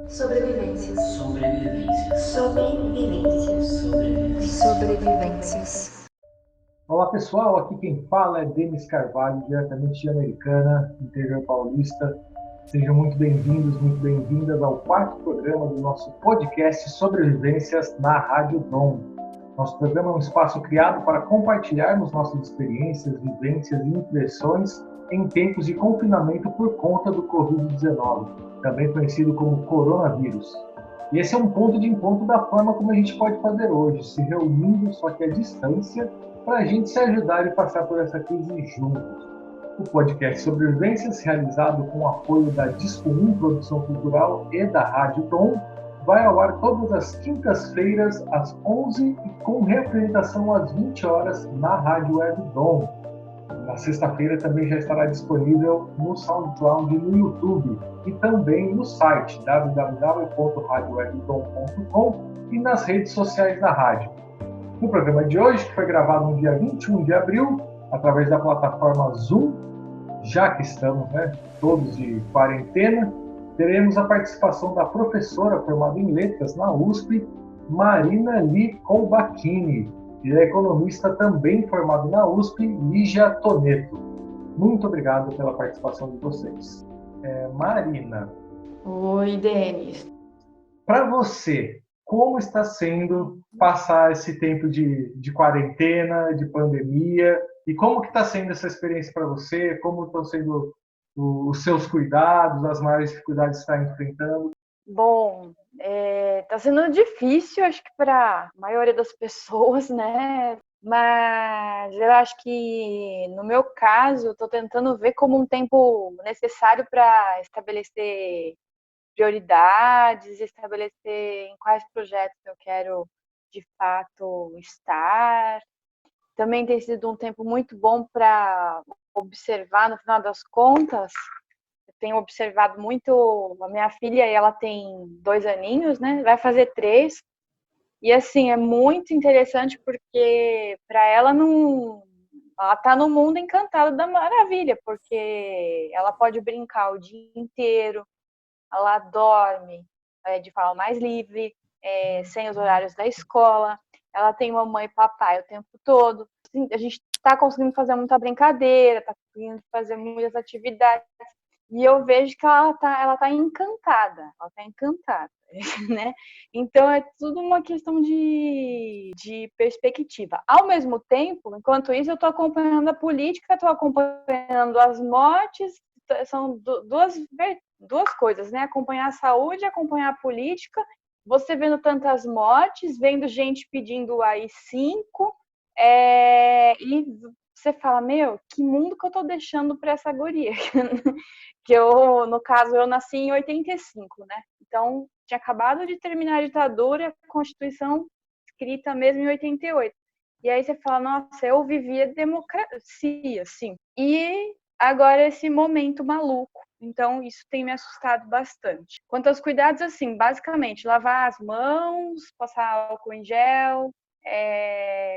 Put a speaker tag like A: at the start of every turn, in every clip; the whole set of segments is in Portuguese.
A: Sobrevivências. Sobrevivências. Sobrevivências. Sobrevivências. Sobrevivências.
B: Olá pessoal, aqui quem fala é Denis Carvalho, diretamente de Americana, interior paulista. Sejam muito bem-vindos, muito bem-vindas ao quarto programa do nosso podcast Sobrevivências na Rádio Dom. Nosso programa é um espaço criado para compartilharmos nossas experiências, vivências e impressões em tempos de confinamento por conta do Covid-19, também conhecido como coronavírus. E esse é um ponto de encontro da forma como a gente pode fazer hoje, se reunindo só que à distância, para a gente se ajudar e passar por essa crise juntos. O podcast Sobrevivências, realizado com o apoio da Disco 1 Produção Cultural e da Rádio Tom, vai ao ar todas as quintas-feiras, às 11 e com reapresentação às 20 horas na Rádio Web Dom. Na sexta-feira também já estará disponível no SoundCloud e no YouTube, e também no site www.radiowebdom.com e nas redes sociais da rádio. No programa de hoje, que foi gravado no dia 21 de abril, através da plataforma Zoom, já que estamos todos de quarentena, teremos a participação da professora formada em letras na USP, Marina Lee Kolbachini, e da economista também formada na USP, Lígia Toneto. Muito obrigado pela participação de vocês. Marina.
C: Oi, Denis.
B: Para você, como está sendo passar esse tempo de quarentena, de pandemia, e como que está sendo essa experiência para você? Como estão sendo os seus cuidados, as maiores dificuldades que está enfrentando?
C: Bom, está sendo difícil, acho que para a maioria das pessoas, né? Mas eu acho que, no meu caso, estou tentando ver como um tempo necessário para estabelecer prioridades, estabelecer em quais projetos eu quero, de fato, estar. Também tem sido um tempo muito bom para observar, no final das contas. Eu tenho observado muito a minha filha, ela tem 2 aninhos, né? Vai fazer 3. E assim, é muito interessante porque para ela não. Ela está no mundo encantado da maravilha, porque ela pode brincar o dia inteiro, ela dorme de forma mais livre, sem os horários da escola, ela tem mamãe e papai o tempo todo. Assim, a gente está conseguindo fazer muita brincadeira, está conseguindo fazer muitas atividades. E eu vejo que ela tá encantada, né? Então é tudo uma questão de perspectiva. Ao mesmo tempo, enquanto isso, eu estou acompanhando a política, estou acompanhando as mortes, são duas coisas, né? Acompanhar a saúde, acompanhar a política, você vendo tantas mortes, vendo gente pedindo AI-5, e você fala, meu, que mundo que eu tô deixando para essa guria? Que eu, no caso, eu nasci em 85, né? Então, tinha acabado de terminar a ditadura, a Constituição escrita mesmo em 88. E aí você fala, nossa, eu vivia democracia, sim. E agora esse momento maluco. Então, isso tem me assustado bastante. Quanto aos cuidados, assim, basicamente, lavar as mãos, passar álcool em gel,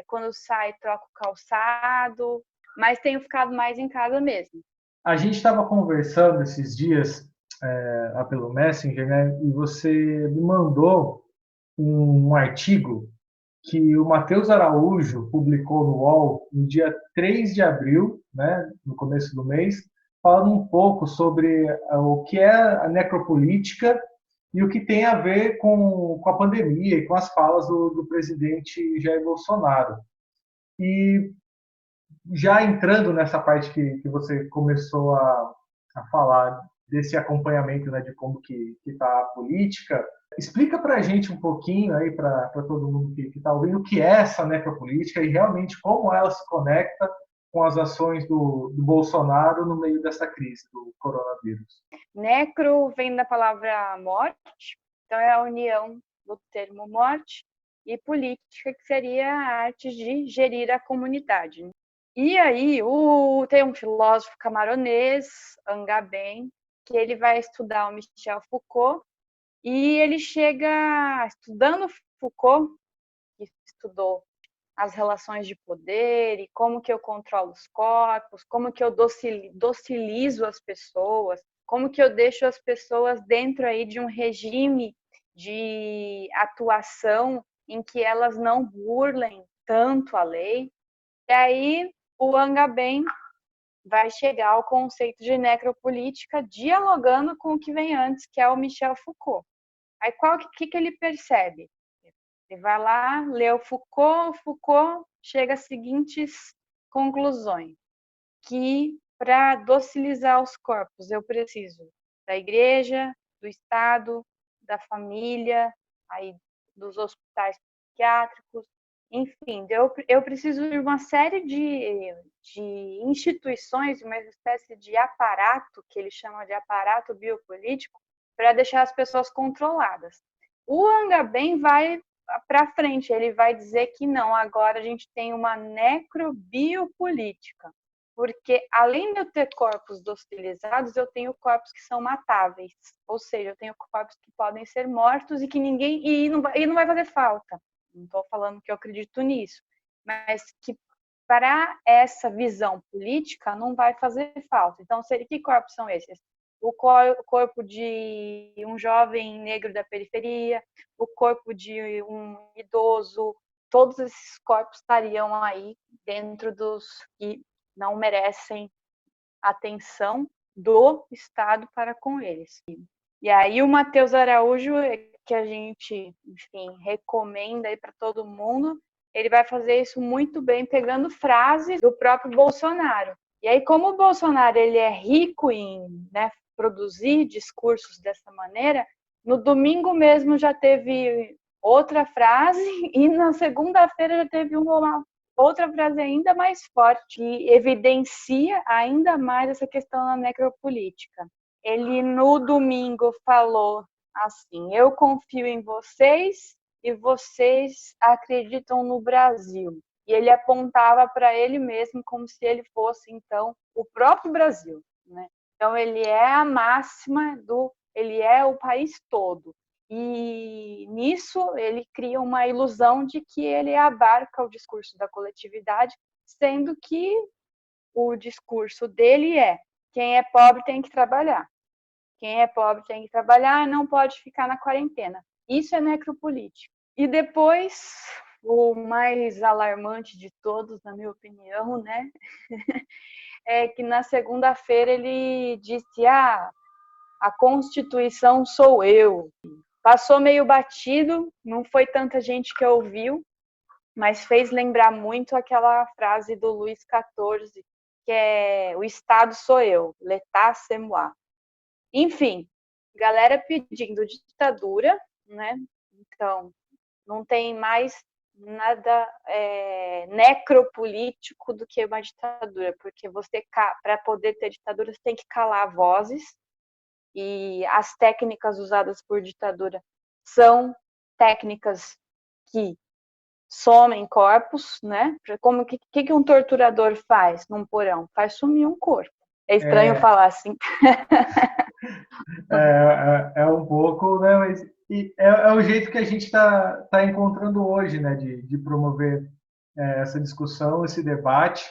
C: quando sai, troca o calçado, mas tenho ficado mais em casa mesmo.
B: A gente estava conversando esses dias lá pelo Messenger, né? E você me mandou um artigo que o Matheus Araújo publicou no UOL no dia 3 de abril, né, no começo do mês, falando um pouco sobre o que é a necropolítica e o que tem a ver com a pandemia e com as falas do presidente Jair Bolsonaro. E já entrando nessa parte que você começou a falar desse acompanhamento, né, de como que está a política, explica para a gente um pouquinho aí, para todo mundo que está ouvindo, o que é essa necropolítica e realmente como ela se conecta com as ações do Bolsonaro no meio dessa crise do coronavírus.
C: Necro vem da palavra morte, então é a união do termo morte e política, que seria a arte de gerir a comunidade. E aí tem um filósofo camaronês, Agamben, que ele vai estudar o Michel Foucault, e ele chega, estudando Foucault, que estudou as relações de poder e como que eu controlo os corpos, como que eu docilizo as pessoas, como que eu deixo as pessoas dentro aí de um regime de atuação em que elas não burlem tanto a lei. E aí o Agamben vai chegar ao conceito de necropolítica dialogando com o que vem antes, que é o Michel Foucault. Aí que ele percebe? Ele vai lá, lê o Foucault chega às seguintes conclusões, que para docilizar os corpos eu preciso da igreja, do Estado, da família, aí dos hospitais psiquiátricos, enfim, eu preciso de uma série de instituições, uma espécie de aparato, que ele chama de aparato biopolítico, para deixar as pessoas controladas. O Agamben vai para frente, ele vai dizer que não, agora a gente tem uma necrobiopolítica, porque além de eu ter corpos docilizados, eu tenho corpos que são matáveis, ou seja, eu tenho corpos que podem ser mortos e que ninguém e não vai fazer falta. Não estou falando que eu acredito nisso, mas que para essa visão política não vai fazer falta. Então, que corpos são esses? O corpo de um jovem negro da periferia, o corpo de um idoso, todos esses corpos estariam aí dentro dos que não merecem atenção do Estado para com eles. E aí o Matheus Araújo, que a gente, enfim, recomenda aí para todo mundo, ele vai fazer isso muito bem, pegando frases do próprio Bolsonaro. E aí, como o Bolsonaro ele é rico em, né, produzir discursos dessa maneira, no domingo mesmo já teve outra frase e na segunda-feira já teve uma outra frase ainda mais forte, que evidencia ainda mais essa questão da necropolítica. Ele, no domingo, falou assim: eu confio em vocês e vocês acreditam no Brasil. E ele apontava para ele mesmo como se ele fosse, então, o próprio Brasil, né? Então, ele é a máxima ele é o país todo. E nisso ele cria uma ilusão de que ele abarca o discurso da coletividade, sendo que o discurso dele é: quem é pobre tem que trabalhar. Quem é pobre tem que trabalhar e não pode ficar na quarentena. Isso é necropolítica. E depois, o mais alarmante de todos, na minha opinião, né, é que na segunda-feira ele disse: a Constituição sou eu. Passou meio batido, não foi tanta gente que ouviu, mas fez lembrar muito aquela frase do Luís XIV, que é: o Estado sou eu, l'état c'est moi. Enfim, galera pedindo ditadura, né? Então, não tem mais nada necropolítico do que uma ditadura, porque você, para poder ter ditadura, você tem que calar vozes, e as técnicas usadas por ditadura são técnicas que somem corpos, né? Como que um torturador faz num porão? Faz sumir um corpo. É estranho falar assim.
B: É um pouco, né? Mas é o jeito que a gente tá encontrando hoje, né? De promover essa discussão, esse debate,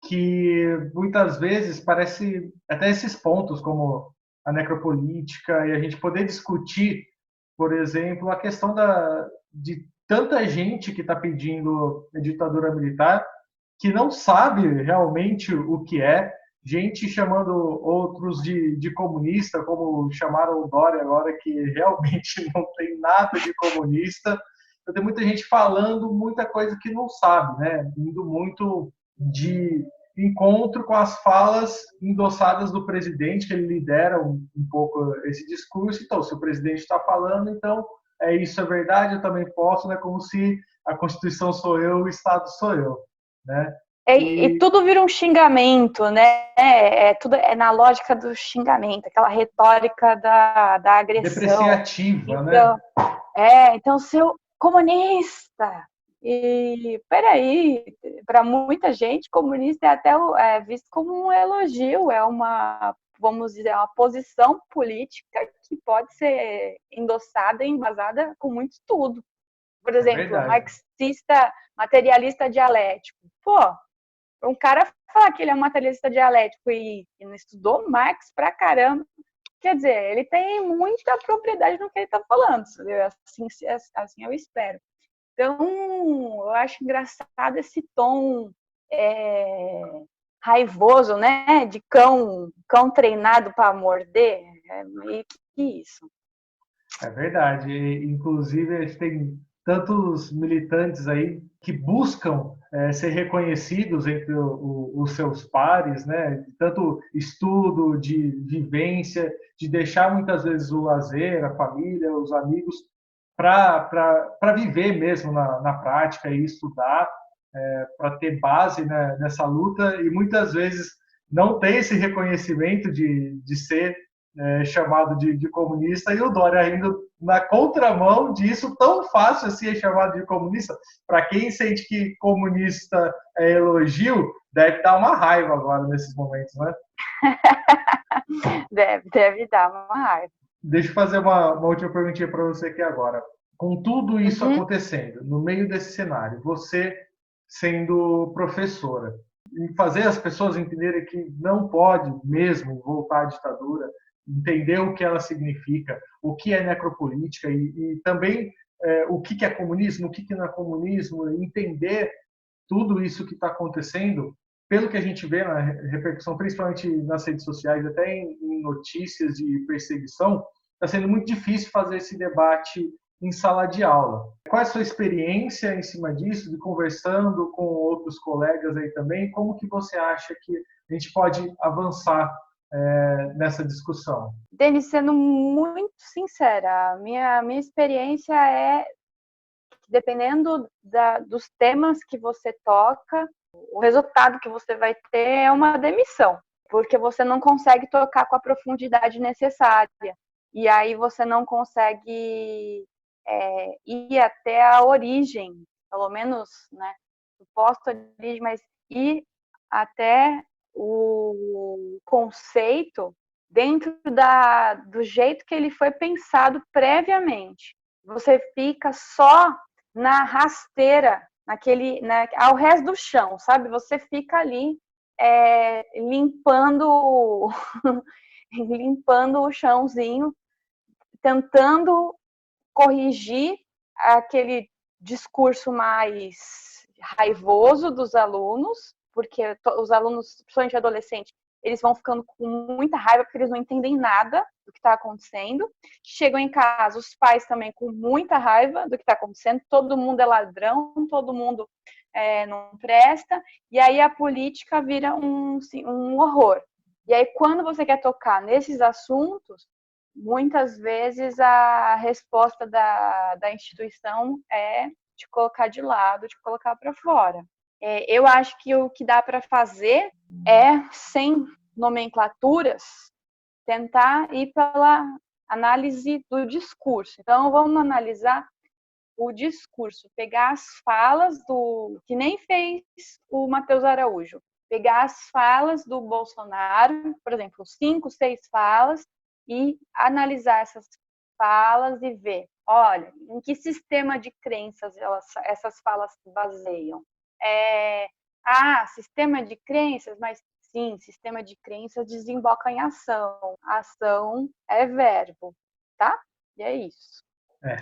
B: que muitas vezes parece até esses pontos como a necropolítica e a gente poder discutir, por exemplo, a questão de tanta gente que está pedindo a ditadura militar que não sabe realmente o que é, gente chamando outros de comunista, como chamaram o Dória agora, que realmente não tem nada de comunista. Então, tem muita gente falando muita coisa que não sabe, né? Indo muito de encontro com as falas endossadas do presidente, que ele lidera um pouco esse discurso. Então, se o presidente está falando, então isso é verdade, eu também posso, né? Como se a Constituição sou eu, o Estado sou eu, né?
C: E tudo vira um xingamento, né? Tudo na lógica do xingamento, aquela retórica da agressão.
B: Depreciativa,
C: então,
B: né?
C: Então, seu comunista. E peraí, para muita gente, comunista é até visto como um elogio, é uma, vamos dizer, uma posição política que pode ser endossada e embasada com muito estudo. Por exemplo, marxista, materialista dialético. Pô, um cara falar que ele é um materialista dialético e não estudou Marx pra caramba, Quer dizer, ele tem muita propriedade no que ele está falando, assim eu espero. Então, eu acho engraçado esse tom raivoso, né? De cão treinado para morder. É meio que isso.
B: É verdade. Inclusive, a gente tem tantos militantes aí que buscam ser reconhecidos entre os seus pares, né? Tanto estudo, de vivência, de deixar muitas vezes o lazer, a família, os amigos, para viver mesmo na prática e estudar, para ter base, né, nessa luta, e muitas vezes não tem esse reconhecimento de ser chamado de comunista, e o Dória indo na contramão disso, tão fácil assim é chamado de comunista. Para quem sente que comunista é elogio, deve dar uma raiva agora nesses momentos, né?
C: Deve dar uma raiva.
B: Deixa eu fazer uma última perguntinha para você aqui agora. Com tudo isso acontecendo, no meio desse cenário, você sendo professora, e fazer as pessoas entenderem que não pode mesmo voltar à ditadura, entender o que ela significa, o que é necropolítica e também o que é comunismo, o que não é comunismo, entender tudo isso que está acontecendo, pelo que a gente vê na repercussão, principalmente nas redes sociais, até em notícias de perseguição, está sendo muito difícil fazer esse debate em sala de aula. Qual é a sua experiência em cima disso, de conversando com outros colegas aí também? Como que você acha que a gente pode avançar nessa discussão?
C: Denis, sendo muito sincera, minha experiência é que, dependendo dos temas que você toca, o resultado que você vai ter é uma demissão, porque você não consegue tocar com a profundidade necessária. E aí você não consegue ir até a origem, pelo menos, né, suposta origem, mas ir até o conceito dentro do jeito que ele foi pensado previamente. Você fica só na rasteira, ao resto do chão, sabe? Você fica ali limpando limpando o chãozinho, tentando corrigir aquele discurso mais raivoso dos alunos, porque os alunos, principalmente adolescentes, eles vão ficando com muita raiva porque eles não entendem nada do que está acontecendo. Chegam em casa, os pais também com muita raiva do que está acontecendo. Todo mundo é ladrão, todo mundo não presta. E aí a política vira um horror. E aí quando você quer tocar nesses assuntos, muitas vezes a resposta da instituição é te colocar de lado, te colocar para fora. Eu acho que o que dá para fazer é, sem nomenclaturas, tentar ir pela análise do discurso. Então, vamos analisar o discurso, pegar as falas que nem fez o Matheus Araújo, pegar as falas do Bolsonaro, por exemplo, 5, 6 falas, e analisar essas falas e ver, olha, em que sistema de crenças essas falas se baseiam. Sistema de crenças, mas sim, sistema de crenças desemboca em ação. Ação é verbo, tá? E é isso.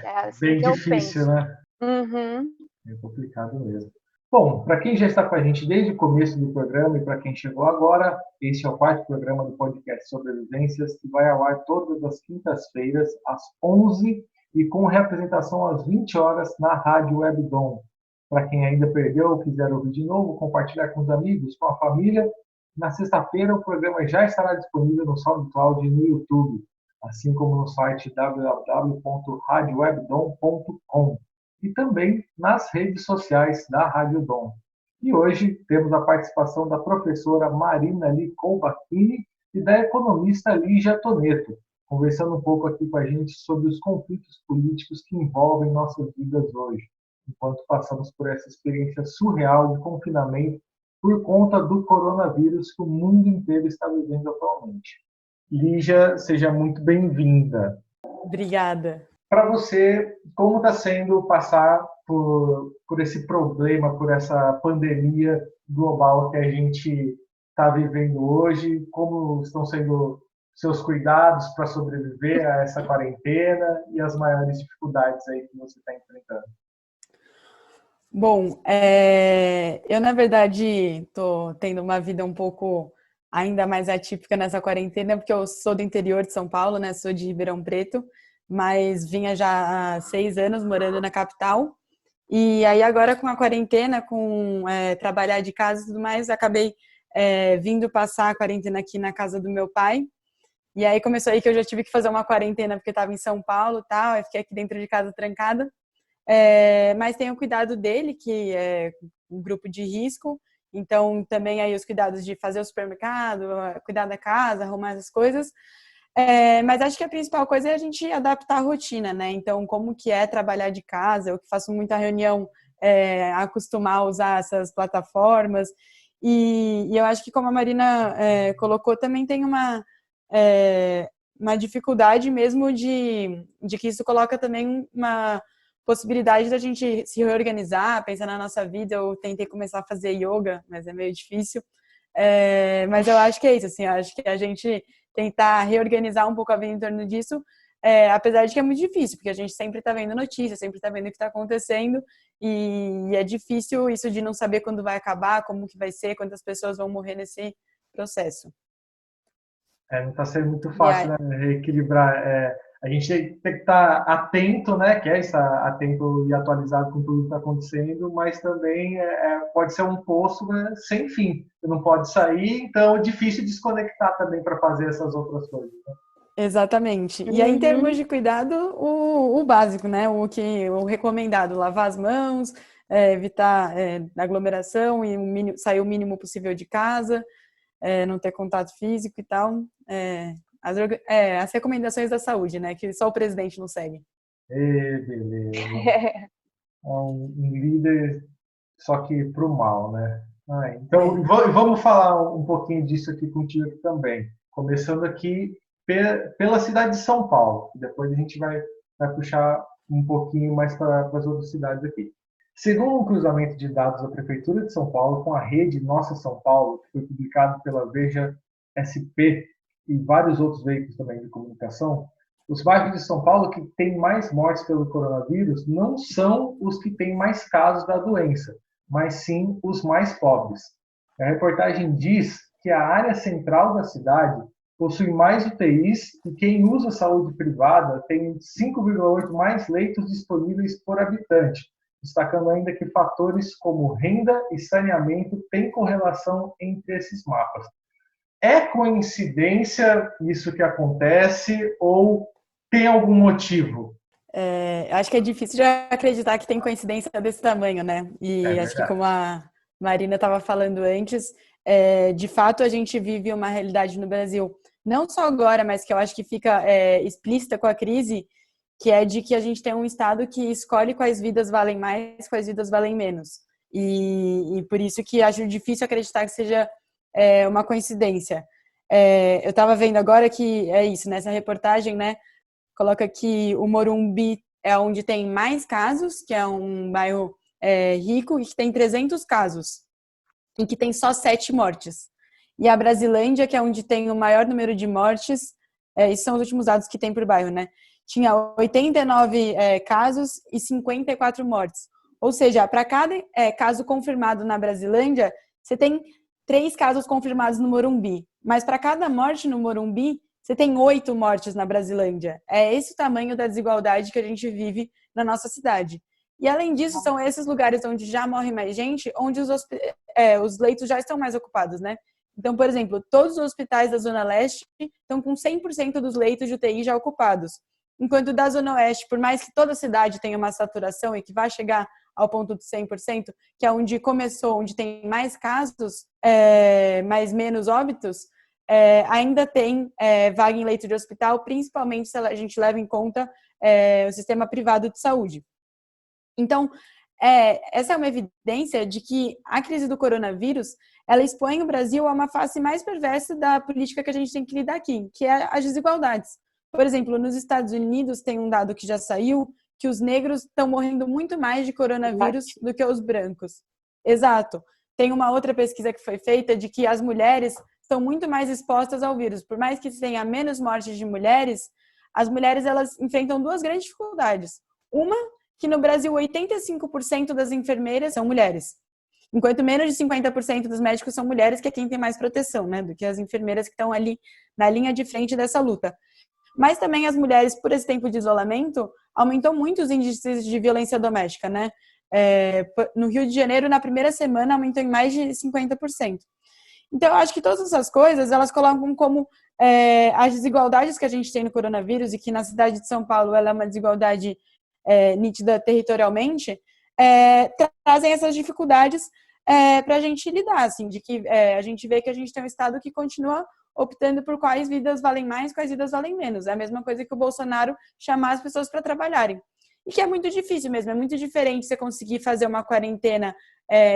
B: Assim bem difícil, né?
C: Uhum.
B: É complicado mesmo. Bom, para quem já está com a gente desde o começo do programa e para quem chegou agora, este é o quarto programa do podcast Sobrevivências, que vai ao ar todas as quintas-feiras, às 11h, e com representação às 20 horas na Rádio Webdom. Para quem ainda perdeu ou quiser ouvir de novo, compartilhar com os amigos, com a família. Na sexta-feira, o programa já estará disponível no SoundCloud e no YouTube, assim como no site www.radiowebdom.com e também nas redes sociais da Rádio Dom. E hoje temos a participação da professora Marina Lee Colbachini e da economista Lígia Toneto, conversando um pouco aqui com a gente sobre os conflitos políticos que envolvem nossas vidas hoje, enquanto passamos por essa experiência surreal de confinamento por conta do coronavírus que o mundo inteiro está vivendo atualmente. Lígia, seja muito bem-vinda.
D: Obrigada.
B: Para você, como está sendo passar por esse problema, por essa pandemia global que a gente está vivendo hoje? Como estão sendo seus cuidados para sobreviver a essa quarentena e as maiores dificuldades aí que você está enfrentando.
D: Bom, eu na verdade estou tendo uma vida um pouco ainda mais atípica nessa quarentena, porque eu sou do interior de São Paulo, né? Sou de Ribeirão Preto, mas vinha já há 6 anos morando na capital. E aí agora com a quarentena, com trabalhar de casa e tudo mais, acabei vindo passar a quarentena aqui na casa do meu pai. E aí começou aí que eu já tive que fazer uma quarentena porque estava em São Paulo e tal, aí fiquei aqui dentro de casa trancada. Mas tenho o cuidado dele, que é um grupo de risco, então também aí os cuidados de fazer o supermercado, cuidar da casa, arrumar essas coisas. Mas acho que a principal coisa é a gente adaptar a rotina, né? Então, como que é trabalhar de casa, eu que faço muita reunião, acostumar a usar essas plataformas. E eu acho que, como a Marina colocou, também tem uma dificuldade mesmo de que isso coloca também uma possibilidade da gente se reorganizar, pensar na nossa vida. Eu tentei começar a fazer yoga, mas é meio difícil. Mas eu acho que é isso, assim, eu acho que a gente tentar reorganizar um pouco a vida em torno disso, apesar de que é muito difícil, porque a gente sempre está vendo notícias, sempre está vendo o que está acontecendo, e é difícil isso de não saber quando vai acabar, como que vai ser, quantas pessoas vão morrer nesse processo.
B: Não está sendo muito fácil, né, reequilibrar. A gente tem que estar atento, né? Quer estar atento e atualizado com tudo que está acontecendo, mas também pode ser um poço, né, sem fim. Você não pode sair, então é difícil desconectar também para fazer essas outras coisas. Né?
D: Exatamente. E aí, em termos de cuidado, o básico, né? O recomendado, lavar as mãos, evitar aglomeração e sair o mínimo possível de casa, não ter contato físico e tal. As recomendações da saúde, né? Que só o presidente não segue.
B: Beleza. Um líder, só que para o mal, né? Então, vamos falar um pouquinho disso aqui contigo também. Começando aqui pela cidade de São Paulo. Depois a gente vai puxar um pouquinho mais para as outras cidades aqui. Segundo um cruzamento de dados da Prefeitura de São Paulo com a rede Nossa São Paulo, que foi publicado pela Veja SP e vários outros veículos também de comunicação, os bairros de São Paulo que têm mais mortes pelo coronavírus não são os que têm mais casos da doença, mas sim os mais pobres. A reportagem diz que a área central da cidade possui mais UTIs e quem usa saúde privada tem 5,8 mais leitos disponíveis por habitante, destacando ainda que fatores como renda e saneamento têm correlação entre esses mapas. É coincidência isso que acontece ou tem algum motivo?
D: Acho que é difícil de acreditar que tem coincidência desse tamanho, né? E acho que como a Marina estava falando antes, de fato a gente vive uma realidade no Brasil, não só agora, mas que eu acho que fica explícita com a crise, que é de que a gente tem um Estado que escolhe quais vidas valem mais, quais vidas valem menos. E por isso que acho difícil acreditar que seja uma coincidência. Eu estava vendo agora que é isso, nessa reportagem, né? Coloca que o Morumbi é onde tem mais casos, que é um bairro rico, e que tem 300 casos, e que tem só 7 mortes. E a Brasilândia, que é onde tem o maior número de mortes, esses são os últimos dados que tem por bairro, né? Tinha 89 casos e 54 mortes. Ou seja, para cada caso confirmado na Brasilândia, você tem 3 casos confirmados no Morumbi. Mas para cada morte no Morumbi, você tem 8 mortes na Brasilândia. É esse o tamanho da desigualdade que a gente vive na nossa cidade. E, além disso, são esses lugares onde já morre mais gente, onde os leitos já estão mais ocupados, né? Então, por exemplo, todos os hospitais da Zona Leste estão com 100% dos leitos de UTI já ocupados. Enquanto da Zona Oeste, por mais que toda a cidade tenha uma saturação e que vai chegar ao ponto de 100%, que é onde começou, onde tem mais casos, mas menos óbitos, ainda tem vaga em leito de hospital, principalmente se a gente leva em conta o sistema privado de saúde. Então, essa é uma evidência de que a crise do coronavírus, ela expõe o Brasil a uma face mais perversa da política que a gente tem que lidar aqui, que é as desigualdades. Por exemplo, nos Estados Unidos tem um dado que já saiu, que os negros estão morrendo muito mais de coronavírus do que os brancos. Exato. Tem uma outra pesquisa que foi feita de que as mulheres são muito mais expostas ao vírus. Por mais que tenha menos mortes de mulheres, as mulheres elas enfrentam duas grandes dificuldades. Uma, que no Brasil 85% das enfermeiras são mulheres, enquanto menos de 50% dos médicos são mulheres, que é quem tem mais proteção, né, do que as enfermeiras que estão ali na linha de frente dessa luta. Mas também as mulheres, por esse tempo de isolamento, aumentou muito os índices de violência doméstica, né? No Rio de Janeiro, na primeira semana, aumentou em mais de 50%. Então, eu acho que todas essas coisas, elas colocam como as desigualdades que a gente tem no coronavírus, e que na cidade de São Paulo ela é uma desigualdade nítida territorialmente, trazem essas dificuldades para a gente lidar, assim, de que a gente vê que a gente tem um Estado que continua optando por quais vidas valem mais, quais vidas valem menos. É a mesma coisa que o Bolsonaro chamar as pessoas para trabalharem. E que é muito difícil mesmo, é muito diferente você conseguir fazer uma quarentena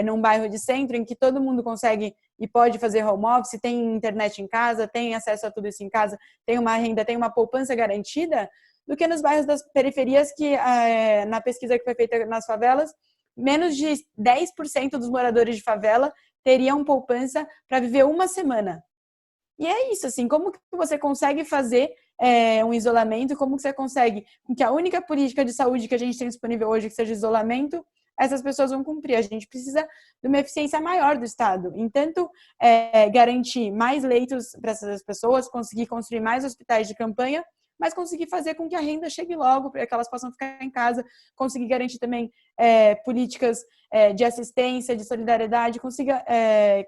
D: num bairro de centro, em que todo mundo consegue e pode fazer home office, tem internet em casa, tem acesso a tudo isso em casa, tem uma renda, tem uma poupança garantida, do que nos bairros das periferias, que na pesquisa que foi feita nas favelas, menos de 10% dos moradores de favela teriam poupança para viver uma semana. E é isso, assim, como que você consegue fazer um isolamento, como que você consegue que a única política de saúde que a gente tem disponível hoje, que seja isolamento, essas pessoas vão cumprir. A gente precisa de uma eficiência maior do Estado, em tanto garantir mais leitos para essas pessoas, conseguir construir mais hospitais de campanha, mas conseguir fazer com que a renda chegue logo, para que elas possam ficar em casa, conseguir garantir também políticas de assistência, de solidariedade,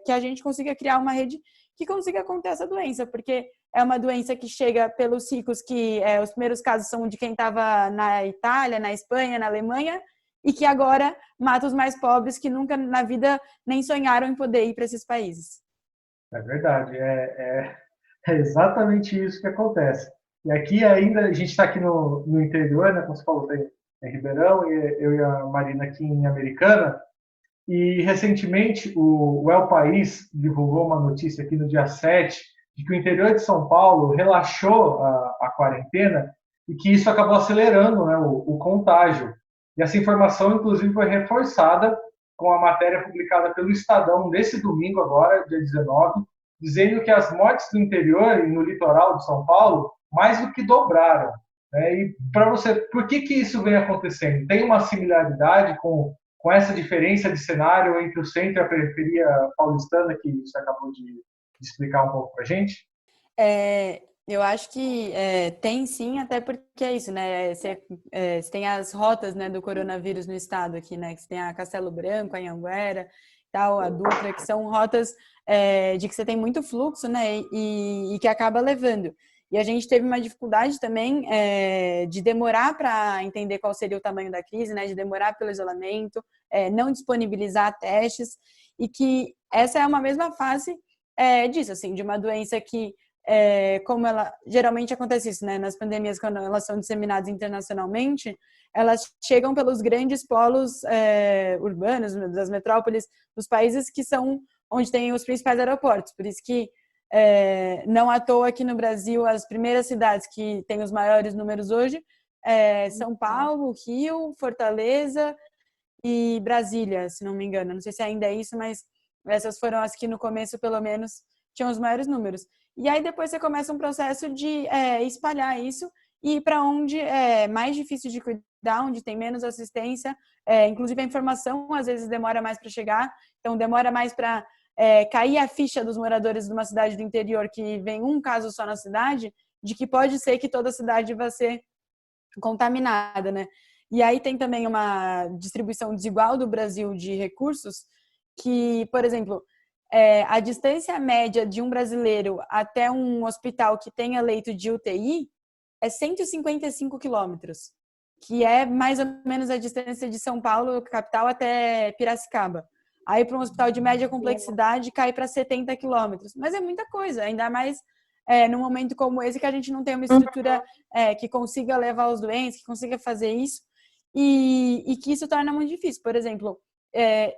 D: que a gente consiga criar uma rede que consiga conter essa doença, porque é uma doença que chega pelos ciclos que os primeiros casos são de quem estava na Itália, na Espanha, na Alemanha, e que agora mata os mais pobres, que nunca na vida nem sonharam em poder ir para esses países.
B: É verdade, é exatamente isso que acontece. E aqui ainda, a gente está aqui no interior, né, como você falou, tem Ribeirão, e eu e a Marina aqui em Americana, e recentemente o El País divulgou uma notícia aqui no dia 7, de que o interior de São Paulo relaxou a quarentena e que isso acabou acelerando, né, o contágio. E essa informação, inclusive, foi reforçada com a matéria publicada pelo Estadão nesse domingo agora, dia 19, dizendo que as mortes no interior e no litoral de São Paulo mais do que dobraram. E para você, por que isso vem acontecendo? Tem uma similaridade com essa diferença de cenário entre o centro e a periferia paulistana que você acabou de explicar um pouco para a gente?
D: Eu acho que tem sim, até porque é isso, né? Você tem as rotas, né, do coronavírus no estado aqui, né? Que você tem a Castelo Branco, a Anhanguera, tal, a Dutra, que são rotas de que você tem muito fluxo, né? E que acaba levando. E a gente teve uma dificuldade também de demorar para entender qual seria o tamanho da crise, né? De demorar pelo isolamento, não disponibilizar testes, e que essa é uma mesma fase disso, assim, de uma doença que, como ela geralmente acontece isso, né? Nas pandemias, quando elas são disseminadas internacionalmente, elas chegam pelos grandes polos urbanos, das metrópoles, dos países que são onde tem os principais aeroportos. Por isso que não à toa aqui no Brasil, as primeiras cidades que têm os maiores números hoje São Paulo, Rio, Fortaleza e Brasília, se não me engano. Não sei se ainda é isso, mas essas foram as que no começo, pelo menos, tinham os maiores números. E aí depois você começa um processo de espalhar isso e ir para onde é mais difícil de cuidar, onde tem menos assistência. Inclusive a informação às vezes demora mais para chegar, então demora mais para cair a ficha dos moradores de uma cidade do interior que vem um caso só na cidade, de que pode ser que toda a cidade vai ser contaminada, né? E aí tem também uma distribuição desigual do Brasil de recursos, que, por exemplo, a distância média de um brasileiro até um hospital que tenha leito de UTI é 155 quilômetros, que é mais ou menos a distância de São Paulo, capital, até Piracicaba. Aí, para um hospital de média complexidade, cai para 70 quilômetros. Mas é muita coisa, ainda mais num momento como esse, que a gente não tem uma estrutura que consiga levar os doentes, que consiga fazer isso, e que isso torna muito difícil. Por exemplo,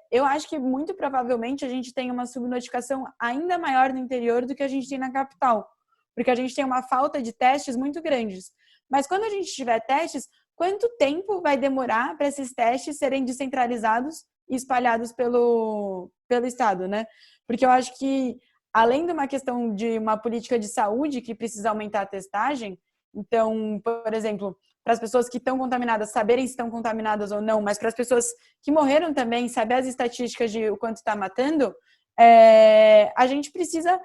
D: eu acho que muito provavelmente a gente tem uma subnotificação ainda maior no interior do que a gente tem na capital, porque a gente tem uma falta de testes muito grandes. Mas quando a gente tiver testes, quanto tempo vai demorar para esses testes serem descentralizados e espalhados pelo Estado, né? Porque eu acho que além de uma questão de uma política de saúde que precisa aumentar a testagem, então, por exemplo, para as pessoas que estão contaminadas saberem se estão contaminadas ou não, mas para as pessoas que morreram também saber as estatísticas de o quanto está matando, a gente precisa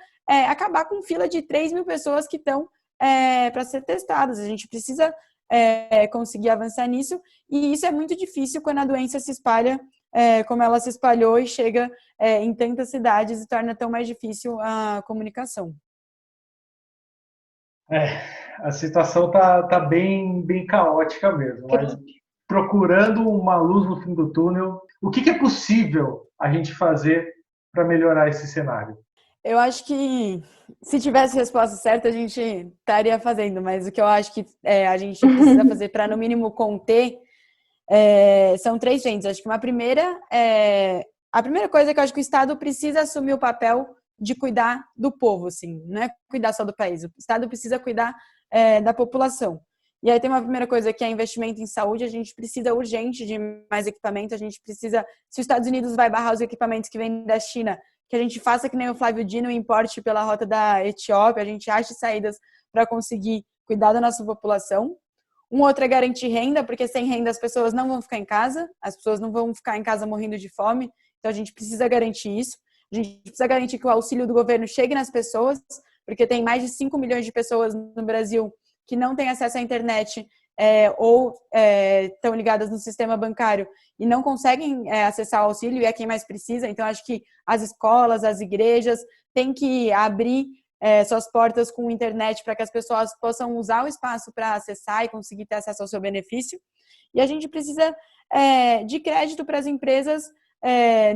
D: acabar com fila de 3 mil pessoas que estão para ser testadas. A gente precisa conseguir avançar nisso, e isso é muito difícil quando a doença se espalha como ela se espalhou e chega em tantas cidades e torna tão mais difícil a comunicação.
B: A situação tá bem caótica mesmo, mas procurando uma luz no fim do túnel, o que é possível a gente fazer para melhorar esse cenário?
D: Eu acho que se tivesse resposta certa, a gente estaria fazendo, mas o que eu acho que a gente precisa fazer para, no mínimo, conter são 3 frentes. Acho que a primeira coisa é que eu acho que o Estado precisa assumir o papel de cuidar do povo, assim, não é cuidar só do país. O Estado precisa cuidar da população. E aí tem uma primeira coisa que é investimento em saúde. A gente precisa urgente de mais equipamento. A gente precisa, se os Estados Unidos vai barrar os equipamentos que vêm da China, que a gente faça que nem o Flávio Dino, importe pela rota da Etiópia, a gente ache saídas para conseguir cuidar da nossa população. Um outro é garantir renda, porque sem renda as pessoas não vão ficar em casa, as pessoas não vão ficar em casa morrendo de fome, então a gente precisa garantir isso. A gente precisa garantir que o auxílio do governo chegue nas pessoas, porque tem mais de 5 milhões de pessoas no Brasil que não têm acesso à internet ou estão ligadas no sistema bancário e não conseguem acessar o auxílio, e é quem mais precisa. Então, acho que as escolas, as igrejas têm que abrir suas portas com internet para que as pessoas possam usar o espaço para acessar e conseguir ter acesso ao seu benefício. E a gente precisa de crédito para as empresas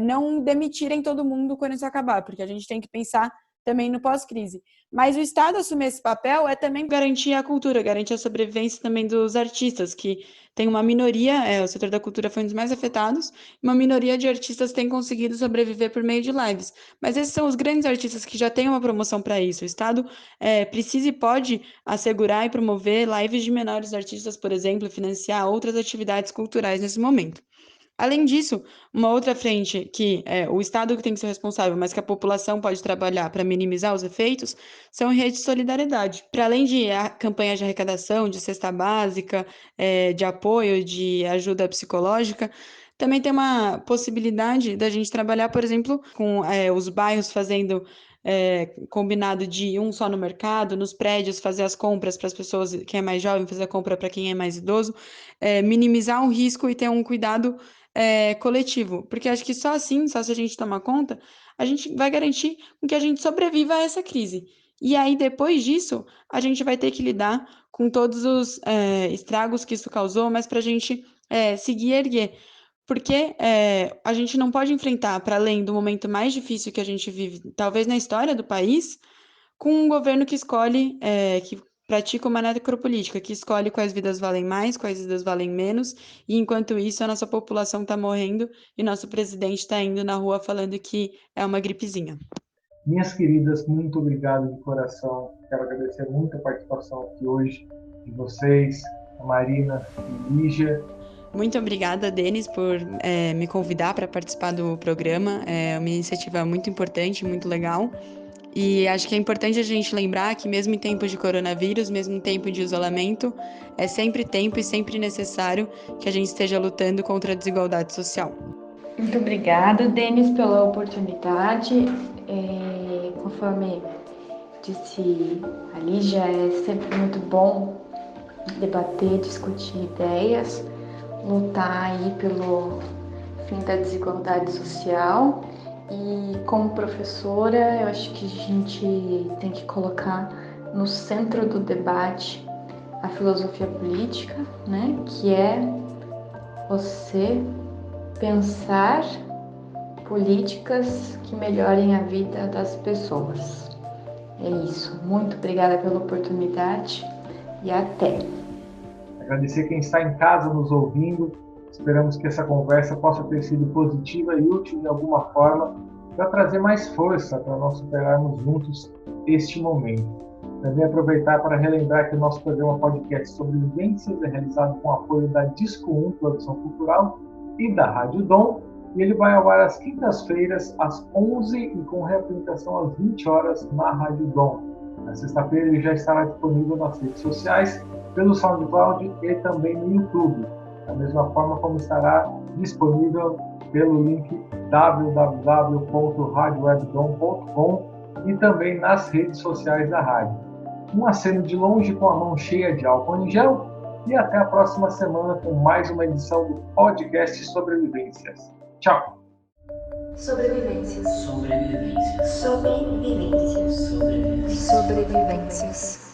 D: não demitirem todo mundo quando isso acabar, porque a gente tem que pensar também no pós-crise. Mas o Estado assumir esse papel é também garantir a cultura, garantir a sobrevivência também dos artistas, que tem uma minoria, o setor da cultura foi um dos mais afetados, uma minoria de artistas tem conseguido sobreviver por meio de lives. Mas esses são os grandes artistas que já têm uma promoção para isso. O Estado precisa e pode assegurar e promover lives de menores artistas, por exemplo, financiar outras atividades culturais nesse momento. Além disso, uma outra frente que o Estado que tem que ser responsável, mas que a população pode trabalhar para minimizar os efeitos, são redes de solidariedade. Para além de campanhas de arrecadação, de cesta básica, de apoio, de ajuda psicológica, também tem uma possibilidade da gente trabalhar, por exemplo, com os bairros fazendo combinado de um só no mercado, nos prédios, fazer as compras para as pessoas, quem é mais jovem, fazer a compra para quem é mais idoso, minimizar o risco e ter um cuidado coletivo, porque acho que só assim, só se a gente tomar conta, a gente vai garantir que a gente sobreviva a essa crise. E aí, depois disso, a gente vai ter que lidar com todos os estragos que isso causou, mas para a gente seguir e erguer. Porque a gente não pode enfrentar, para além do momento mais difícil que a gente vive, talvez na história do país, com um governo que escolhe, que pratica uma necropolítica, que escolhe quais vidas valem mais, quais vidas valem menos, e enquanto isso a nossa população está morrendo e nosso presidente está indo na rua falando que é uma gripezinha.
B: Minhas queridas, muito obrigado de coração. Quero agradecer muito a participação aqui hoje de vocês, a Marina e Lígia.
D: Muito obrigada, Denis, por me convidar para participar do programa. É uma iniciativa muito importante, muito legal. E acho que é importante a gente lembrar que mesmo em tempos de coronavírus, mesmo em tempo de isolamento, é sempre tempo e sempre necessário que a gente esteja lutando contra a desigualdade social.
A: Muito obrigada, Denis, pela oportunidade. Conforme disse a Lígia, é sempre muito bom debater, discutir ideias, lutar aí pelo fim da desigualdade social. E como professora, eu acho que a gente tem que colocar no centro do debate a filosofia política, né? Que é você pensar políticas que melhorem a vida das pessoas. É isso. Muito obrigada pela oportunidade e até.
B: Agradecer quem está em casa nos ouvindo. Esperamos que essa conversa possa ter sido positiva e útil de alguma forma para trazer mais força para nós superarmos juntos este momento. Também aproveitar para relembrar que o nosso programa podcast Sobrevivências é realizado com o apoio da Disco 1 Produção Cultural e da Rádio Dom. e ele vai ao ar às quintas-feiras, às 11 e com reapresentação às 20 horas na Rádio Dom. Na sexta-feira ele já estará disponível nas redes sociais, pelo SoundCloud e também no YouTube, da mesma forma como estará disponível pelo link www.radiowebdom.com e também nas redes sociais da rádio. Um aceno de longe com a mão cheia de álcool em gel e até a próxima semana com mais uma edição do podcast Sobrevivências. Tchau!
E: Sobrevivências. Sobrevivências. Sobrevivências. Sobrevivências. Sobrevivências.